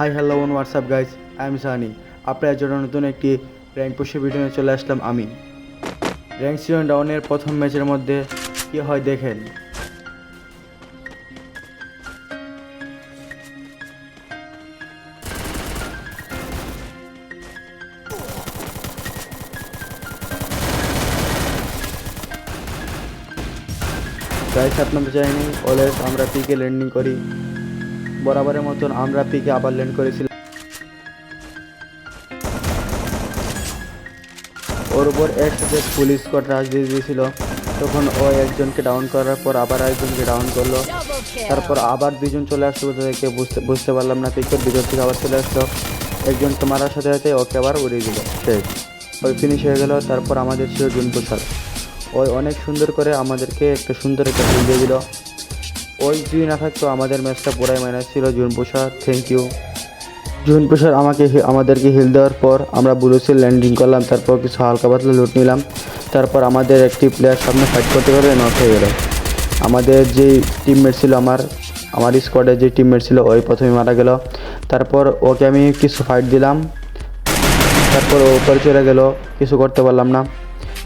High hello on WhatsApp guys, I am Sunny. আপনার জন্য নতুন একটি র্যাঙ্ক পুশের ভিডিও নিয়ে চলে আসলাম আমি। র্যাঙ্ক সিজন ডাউনের প্রথম ম্যাচের মধ্যে কী হয় দেখেন। গাইজ আপনাদের চাইনি অলওয়েজ আমরা পিকে ল্যান্ডিং করি, বরাবরের মতন আমরা পিকে আবার ল্যান্ড করেছিলাম। ওর উপর একসাথে পুলিশ স্কোয়াড রাশ দিয়ে দিয়েছিল। তখন ও একজনকে ডাউন করার পর আবার একজনকে ডাউন করলো, তারপর আবার দুজন চলে আসলো কোথা থেকে বুঝতে পারলাম না। পিকের ভিতর থেকে আবার চলে আসলো, একজনকে মারার সাথে সাথে ওকে আবার উড়িয়ে দিল, শেষ, ওই ফিনিশ হয়ে গেল। তারপর আমাদের ছিল জুনপু স্যার, ওই অনেক সুন্দর করে আমাদেরকে একটা সুন্দর একটা হিল দিয়ে দিল। ওই যদি না থাকতো আমাদের ম্যাচটা পুরাই মাইনাস ছিল। জুনপু স্যার, থ্যাংক ইউ। জুনপু স্যার আমাদেরকে হিল দেওয়ার পর আমরা ব্লুসিল ল্যান্ডিং করলাম, তারপর কিছু হালকা পাতলা লুট নিলাম। তারপর আমাদের একটি প্লেয়ার সামনে ফাইট করতে পারে নক হয়ে গেল। আমাদের যেই টিমমেট ছিল, আমার স্কোয়াডের যে টিমমেট ছিল ওই প্রথমে মারা গেল। তারপর ওকে আমি কিছু ফাইট দিলাম, তারপর ও উপরে চলে গেল, কিছু করতে পারলাম না।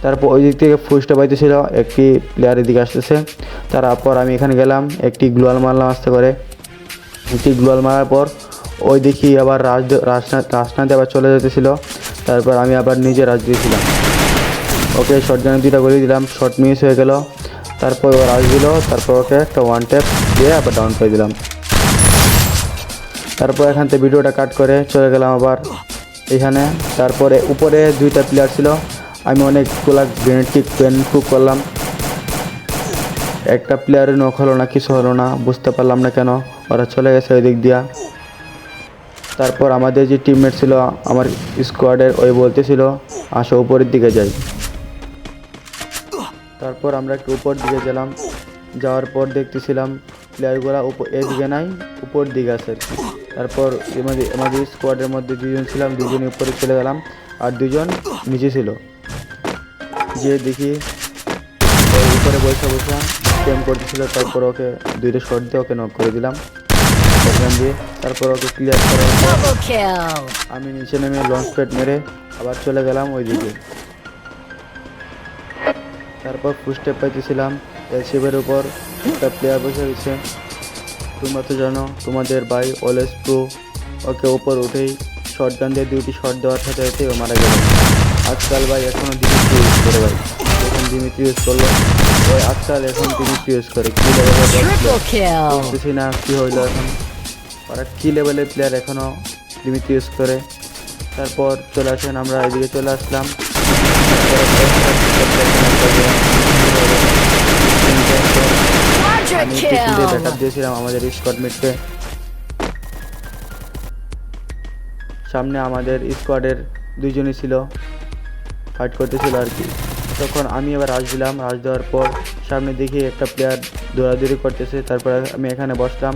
তারপর ওই দিক থেকে ফুস্টে পাইতেছিল, একটি প্লেয়ার এদিকে আসতেছে। তারপর আমি এখানে গেলাম, একটি গ্লোয়াল মারলাম আস্তে করে। একটি গ্লোয়াল মারার পর ওই দেখি আবার রাজনাতে আবার চলে যেতেছিল। তারপর আমি আবার নিজে রাজ দিয়েছিলাম, ওকে শর্টগানে দুইটা করে দিলাম, শর্ট মিস হয়ে গেল। তারপর ও রাজ দিল, তারপর ওকে একটা ওয়ান ট্যাপ দিয়ে আবার ডাউন করে দিলাম। তারপর এখান থেকে ভিডিওটা কাট করে চলে গেলাম আবার এখানে। তারপরে উপরে দুইটা প্লেয়ার ছিল, আমি অনেকগুলা গ্রেনেড কিক কুক করলাম। একটা প্লেয়ারের নক হলো না, কিছু হলো না, বুঝতে পারলাম না কেন, ওরা চলে গেছে ওই দিক দিয়া। তারপর আমাদের যে টিমমেট ছিল আমার স্কোয়াডের, ওই বলতেছিল আসো উপরের দিকে যাই। তারপর আমরা একটু উপর দিকে গেলাম, যাওয়ার পর দেখতেছিলাম প্লেয়ারগুলো এদিকে নাই, উপর দিকে আছে। তারপর আমাদের স্কোয়াডের মধ্যে দুজন ছিলাম, দুজনে উপরে চলে গেলাম আর দুজন নিচে ছিল। যে দেখি ওই উপরে বসে ক্যাম্প করতেছিল। তারপর ওকে দুইটা শট দিয়ে ওকে নক করে দিলাম ওখান দিয়ে। তারপর ওকে ক্লিয়ার করার পর আমি নিচে নেমে লঞ্চ প্যাড মেরে আবার চলে গেলাম ওই দিকে। তারপর ফুস্টেপ পাইতেছিলাম এলসিপের উপর, একটা প্লেয়ার বসে রয়েছে। তোমরা তো জানো তোমাদের ভাই অলওয়েজ প্রো, ওকে উপর উঠেই শর্টগান দিয়ে দুটি শট দেওয়ার সাথে সাথে ও মারা গেল। আজকাল ভাই এখনও দিমিত্রি ইউজ করে, ভাই যখন দিমিত্রি ইউজ করলো ওই আজকাল এখন দিমিত্রি ইউজ করে। কী লেভেলের না কী হইলো এখন, ওরা কী লেভেলের প্লেয়ার এখনও দিমিত্রি ইউজ করে। তারপর চলে আসেন, আমরা এদিকে চলে আসলাম। আমি ব্যাকআপ দিয়েছিলাম আমাদের স্কোয়াডমেটকে। সামনে আমাদের স্কোয়াডের দুইজনই ছিল, ফাইট করতেছিল আর কি। তখন আমি এবার রাশ দিলাম, রাশ দেওয়ার পর সামনে দেখি একটা প্লেয়ার দৌড়াদৌড়ি করতেছে। তারপর আমি এখানে বসলাম,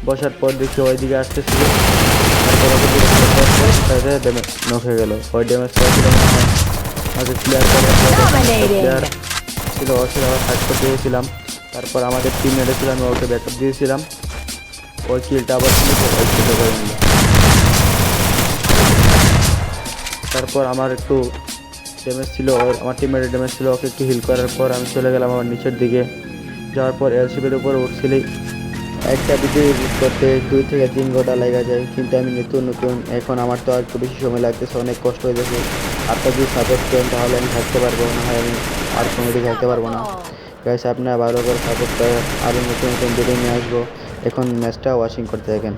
বসার পর দেখি ওই দিকে আসতেছিল। তারপর নক হয়ে গেল, ওই ড্যামেজ করেছিল মনে হয় আমাদের প্লেয়ার ছিল, ওর সাথে আবার ফাইট করতে গিয়েছিলাম। তারপর আমাদের টিম মেরেছিল, আমি ওকে ব্যাকআপ দিয়েছিলাম, ওই কিলটা আবার করে নিল। তারপর আমার একটু ড্যামেজ ছিল, আমার টিমের ড্যামেজ ছিল, ওকে একটু হিল করার পর আমি চলে গেলাম আমার নিচের দিকে। যাওয়ার পর এলসিপির উপর উঠছিলেই একটা ভিডিও এডিট করতে 2 থেকে 3 ঘন্টা লেগে যায়। কিন্তু আমি নতুন এখন আমার তো আর একটু বেশি সময় লাগতেছে, অনেক কষ্ট হয়ে যাচ্ছে। আপনারা যদি সাপোর্ট করেন তাহলে আমি থাকতে পারবো, না হয় আমি আর কমেডি থাকতে পারবো না। গাইস আপনারা ভালো করে সাপোর্ট করেন, আরও নতুন ভিডিও নিয়ে আসবো। এখন ম্যাচটা ওয়াচিং করতে থাকেন।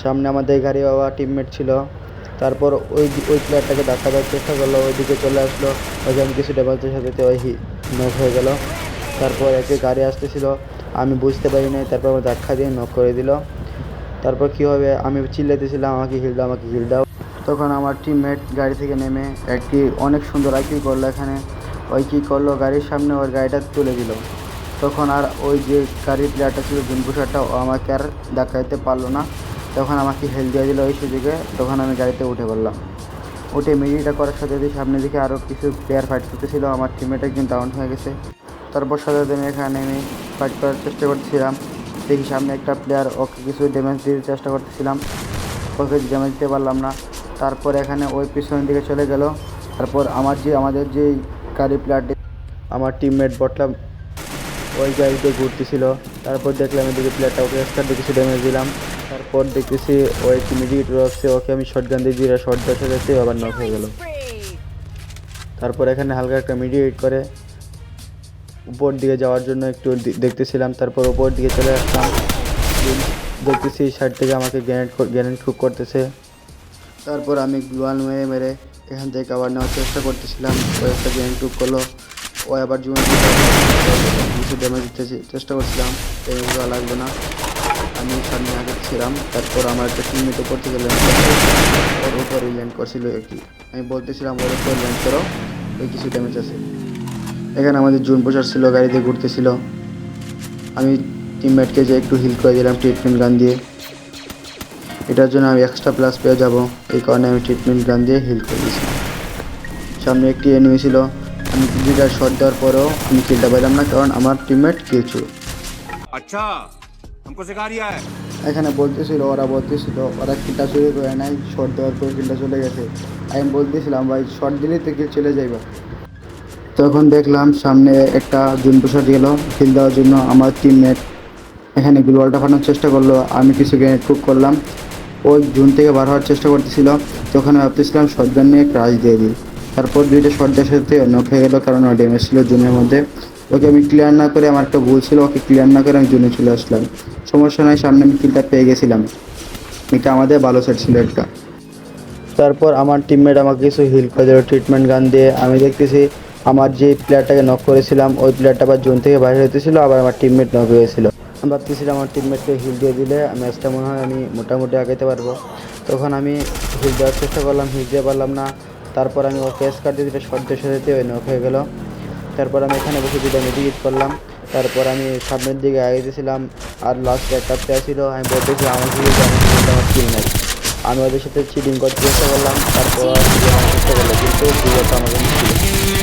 সামনে আমাদের গাড়ি বাবা টিমমেট ছিল। তারপর ওই প্লেয়ারটাকে ধাক্কা দেওয়ার চেষ্টা করলো, ওইদিকে চলে আসলো, ওইখানে কিছু ডেভালসের সাথে ওই নক হয়ে গেল। তারপর একটি গাড়ি আসতেছিল, আমি বুঝতে পারি নাই, তারপর আমার ধাক্কা দিয়ে নক করে দিল। তারপর কী হবে, আমি চিল্লাতেছিলাম আমাকে হিল দাও, আমাকে হিল দাও। তখন আমার টিমমেট গাড়ি থেকে নেমে একটি অনেক সুন্দর আইকিউ করলো এখানে। ওই কী করলো, গাড়ির সামনে ওর গাড়িটা তুলে দিল। তখন আর ওই যে গাড়ির প্লেয়ারটা ছিল জুনপুষারটা, ও আমাকে আর ধাক্কা দিতে পারলো না। তখন আমাকে হেল দিয়ে দিল ওই সুযোগে, তখন আমি গাড়িতে উঠে পড়লাম। ওটা মিডিটা করার সাথে সাথে সামনে দিকে আরও কিছু প্লেয়ার ফাইট করতেছিল। আমার টিমমেট একজন ডাউন হয়ে গেছে। তারপর সাথে সাথে আমি এখানে ফাইট করার চেষ্টা করতেছিলাম। দেখি সামনে একটা প্লেয়ার, ওকে কিছু ড্যামেজ দিতে চেষ্টা করতেছিলাম, ওকে ড্যামেজ দিতে পারলাম না। তারপর এখানে ওই পিছনের দিকে চলে গেল। তারপর আমাদের যে গাড়ি প্লেয়ারটি, আমার টিমমেট বটলা ওই গাড়িতে ঘুরতেছিল। তারপর দেখলাম এদিকে প্লেয়ারটা, ওকে এক্সট্রা দিয়ে কিছু ড্যামেজ দিলাম। তারপর দেখতেছি ও একটি মিডিকেট রয়েছে, ওকে আমি শটগান দিয়ে দিয়ে শট দেওয়ার সাথে সাথে আবার নক হয়ে গেল। তারপর এখানে হালকা একটা মিডিকেট করে উপর দিকে যাওয়ার জন্য একটু দেখতেছিলাম। তারপর উপর দিকে চলে আসলাম, দেখতেছি সাইড থেকে আমাকে গ্রেনেড কুক করতেছে। তারপর আমি গ্লুয়াল মেরে মেরে এখান থেকে আবার নেওয়ার চেষ্টা করতেছিলাম। ও একটা গ্রেনেড কুক করলো, ও আবার জীবন কিছু ড্যামেজ দিতে চেষ্টা করছিলাম, ড্যামেজ দেওয়া লাগবে না, আমি সামনে আগাচ্ছিলাম। তারপর আমার একটা টিমমেট উপর থেকে ল্যান্ড করছে, ওর উপরে ল্যান্ড করছিল একটি। আমি বলতেছিলাম ওর উপর ল্যান্ড করো, ওই কিছু ড্যামেজ আছে। এখানে আমাদের জুন পোষার ছিল, গাড়িতে ঘুরতেছিল। আমি টিমমেটকে যে একটু হিল করে দিলাম ট্রিটমেন্ট গান দিয়ে। এটার জন্য আমি এক্সট্রা প্লাস পেয়ে যাব, এই কারণে আমি ট্রিটমেন্ট গান দিয়ে হিল করে দিয়েছি। সামনে একটি এনিমি ছিল, আমি দুইটা শট দেওয়ার পরেও আমি কিলটা পেলাম না, কারণ আমার টিমমেট কিল ছিল। अच्छा हमको सिखा रिया है। এখানে ওরা বলতেছিল ওরা কিলটা চুরি করে নাই, শট দেওয়ার পর কিলটা চলে গেছে। আমি বলতেছিলাম ভাই শট দিলেই তো কিল চলে যাইবা। তখন দেখলাম সামনে একটা জুন পোষার গেল কিল দেওয়ার জন্য। আমার টিমমেট এখানে গ্লোয়ালটা ফাটানোর চেষ্টা করলো, আমি কিছু গ্রেনেড কুক করলাম। ওই জুন থেকে বার হওয়ার চেষ্টা করতেছিল, তখন ভাবতেছিলাম শটগান নিয়ে ক্রাশ দিয়ে দিই। তারপর দুইটা শট দেওয়ার সাথে নক হয়ে গেলো, কারণ ওর ড্যামেজ ছিল জুনের মধ্যে। ওকে আমি ক্লিয়ার না করে, আমার একটা ভুল ছিল, ওকে ক্লিয়ার না করে আমি জুনে চলে আসলাম। সমস্যা নয়, সামনে আমি কিলটা পেয়ে গেছিলাম। এটা আমাদের ভালো সেট ছিল একটা। তারপর আমার টিমমেট আমাকে কিছু হিল করে দিল ট্রিটমেন্ট গান দিয়ে। আমি দেখতেছি আমার যে প্লেয়ারটাকে নক করেছিলাম ওই প্লেয়ারটা আবার জোন থেকে বাইরে হতেছিল, আবার আমার টিমমেট নক হয়েছিল। আমি ভাবতেছিলাম আমার টিমমেটকে হিল দিয়ে দিলে ম্যাচটা মনে হয় আমি মোটামুটি আগাইতে পারবো। তখন আমি হিল দেওয়ার চেষ্টা করলাম, হিল দিয়ে পারলাম না। তারপর আমি ওকে স্কার দিয়ে দিলে শর্ট দিয়ে সাথে ওই নক হয়ে গেল। তারপর আমি এখানে বসে দুটো মিডিকেট করলাম। তারপর আমি সামনের দিকে আগাইতেছিলাম, আর লাস্টে একটা প্লেয়ার ছিল, আমি বলতেছি আমার কিল নাই। আমি ওদের সাথে চিটিং করতে চেষ্টা করলাম, তারপর চেষ্টা করলো, কিন্তু আমাকে ছিল।